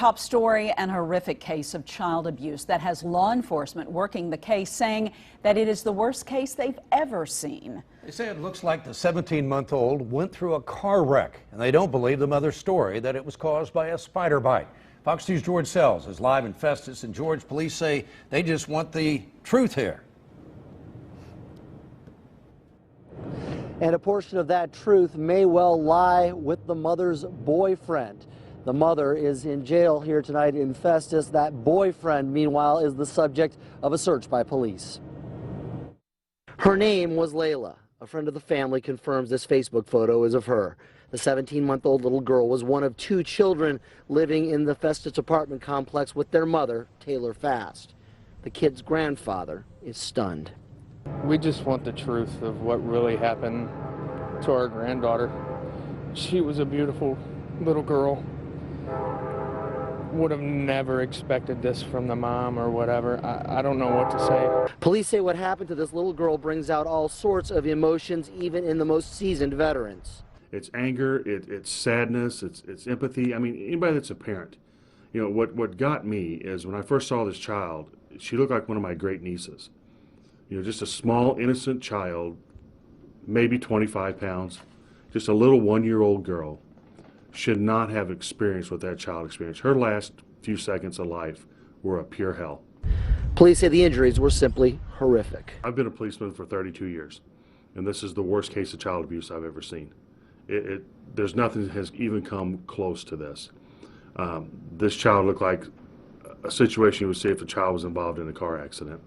top story, an horrific case of child abuse that has law enforcement working the case, saying that it is the worst case they've ever seen. They say it looks like the 17-month-old went through a car wreck, and they don't believe the mother's story that it was caused by a spider bite. Fox News' George Sells is live in Festus, and George, police say they just want the truth here. And a portion of that truth may well lie with the mother's boyfriend. The mother is in jail here tonight in Festus. That boyfriend, meanwhile, is the subject of a search by police. Her name was Layla. A friend of the family confirms this Facebook photo is of her. The 17-month-old little girl was one of two children living in the Festus apartment complex with their mother, Taylor Fast. The kid's grandfather is stunned. We just want the truth of what really happened to our granddaughter. She was a beautiful little girl. Would have never expected this from the mom or whatever. I don't know what to say. Police say what happened to this little girl brings out all sorts of emotions, even in the most seasoned veterans. It's anger, it's sadness, it's empathy. I mean, anybody that's a parent, you know, what got me is when I first saw this child, she looked like one of my great nieces. You know, just a small, innocent child, maybe 25 pounds, just a little one-year-old girl. Should not have experienced what that child experienced. Her last few seconds of life were a pure hell. Police say the injuries were simply horrific. I've been a policeman for 32 years, and this is the worst case of child abuse I've ever seen. There's nothing that has even come close to this. This child looked like a situation you would see if a child was involved in a car accident.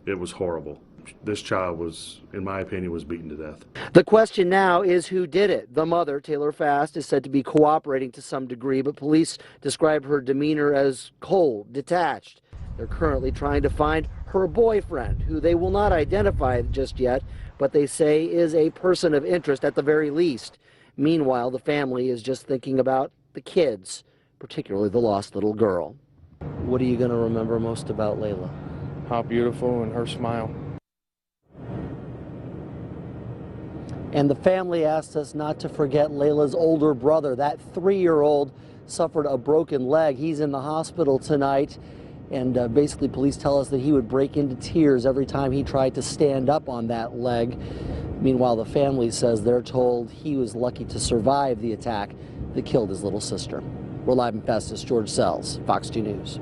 It was horrible. This child was, in my opinion, was beaten to death. The question now is who did it. The mother, Taylor Fast, is said to be cooperating to some degree, but police describe her demeanor as cold, detached. They're currently trying to find her boyfriend, who they will not identify just yet, but they say is a person of interest at the very least. Meanwhile, the family is just thinking about the kids, particularly the lost little girl. What are you going to remember most about Layla? How beautiful, and her smile. And the family asked us not to forget Layla's older brother. That 3-year-old suffered a broken leg. He's in the hospital tonight. And basically police tell us that he would break into tears every time he tried to stand up on that leg. Meanwhile, the family says they're told he was lucky to survive the attack that killed his little sister. We're live in Festus. George Sells, Fox 2 News.